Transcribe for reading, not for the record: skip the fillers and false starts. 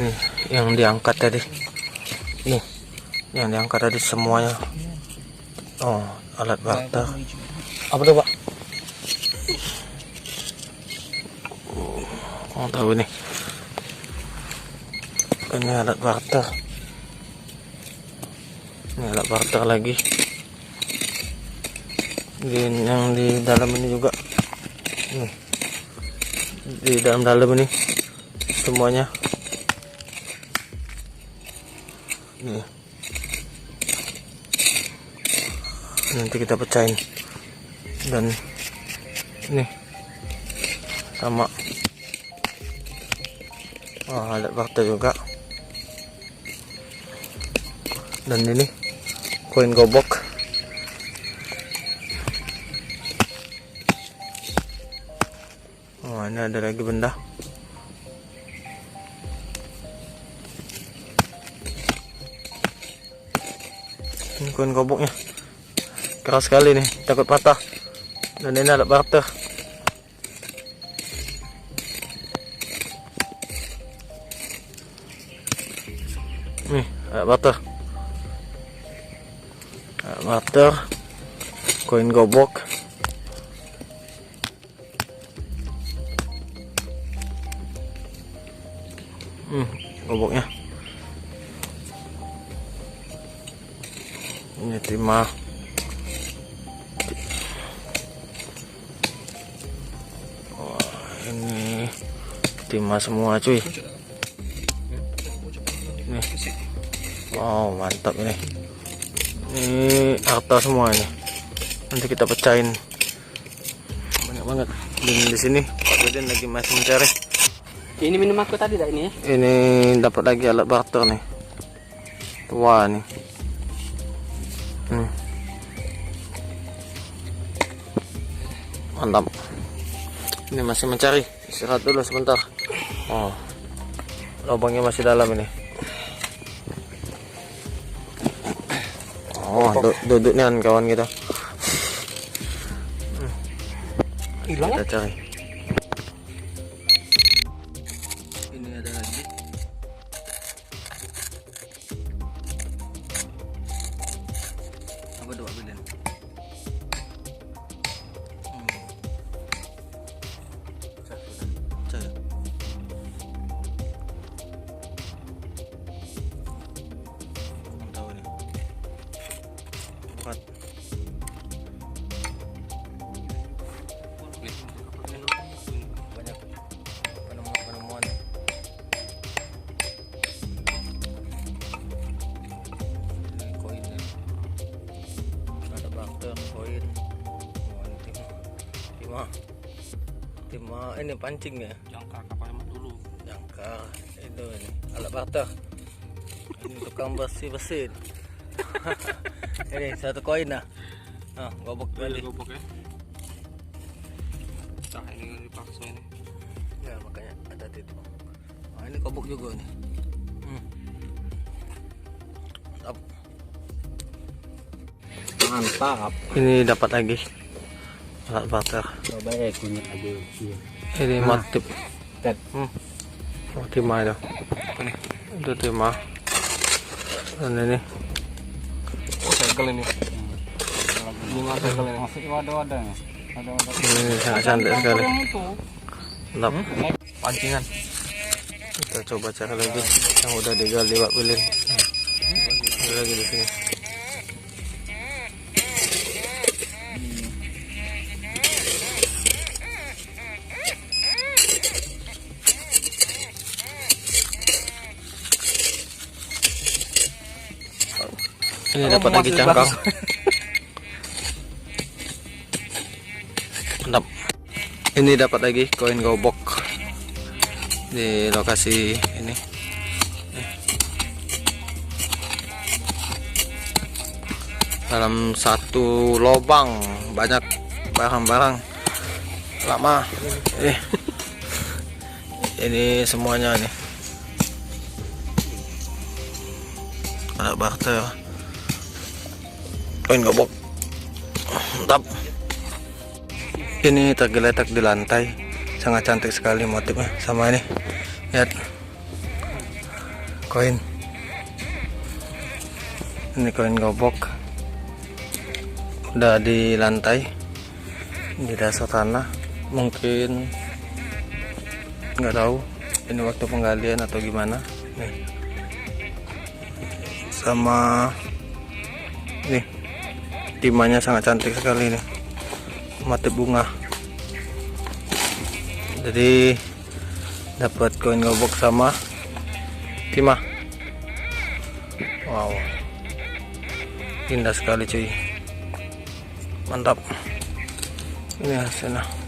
Nih yang diangkat tadi. Nih yang diangkat tadi semuanya. Oh, alat barter. Apa tuh, Pak? Oh, tahu nih. Ini alat barter. Ini alat barter lagi. Yang di dalam ini juga. Nih. Di dalam ini semuanya. Nih. Nanti kita pecahin. Dan ini sama. Oh, alat barter juga. Dan ini koin gobok. Oh, ini ada lagi benda. Ini koin goboknya. Keras sekali nih, takut patah. Dan ini alat barter. Nih, alat barter. Alat barter. Koin gobok. Goboknya. Ini timah. Ini timah semua cuy. Nih. Wow, mantap ini. Ini harta semua ini. Nanti kita pecahin. Banyak banget. Dan di sini Pak Deden lagi masih mencari. Ini minum aku tadi dah ini ya. Ini dapat lagi alat barter nih. Tua nih. Mantap. Ini masih mencari. Istirahat dulu sebentar. Oh, lubangnya masih dalam ini. Oh, duduk nih kawan kita. Hilang Kita cari. Ini ada lagi. Apa tuh, Pak Bilin? Cari. Belum tahu nih. Buat. Banyak penemuan. Ini koin ya. Ada barter koin. Timah ini pancing ya. Jangkar kapal dulu. Jangkar itu ini alat barter. Ini tukang bersih. Ini satu koin nah. Nah, gobok tadi. Gobok ya. Nah, ini dipaksa ini. Ya, makanya ada itu. Nah, ini gobok juga nih. Mantap. Mantap. Ini dapat lagi alat barter. Coba ya kunyit aja. Ini motif. Tet. Oh, timah itu. Ini itu timah. Dan ini Segel ini. Bunga segel ini masih ada. ini sangat cantik sekali. Itu. Mantap. Pancingan. Kita coba cari lagi yang udah digali Pak Bilin. Ada lagi di sini. Ini dapat lagi cangkang. Mantap. Ini dapat lagi koin gobok di lokasi ini. Dalam satu lubang banyak barang-barang lama. Ini semuanya nih. Alat barter. Koin gobok. Mantap. Ini tergeletak di lantai. Sangat cantik sekali motifnya. Sama ini. Lihat. koin. Ini koin gobok udah di lantai di dasar tanah, mungkin nggak tahu ini waktu penggalian atau gimana nih. Sama nih timahnya sangat cantik sekali nih, motif bunga. Jadi dapat koin gobok sama timah. Wow, indah sekali cuy, mantap. Ini hasilnya.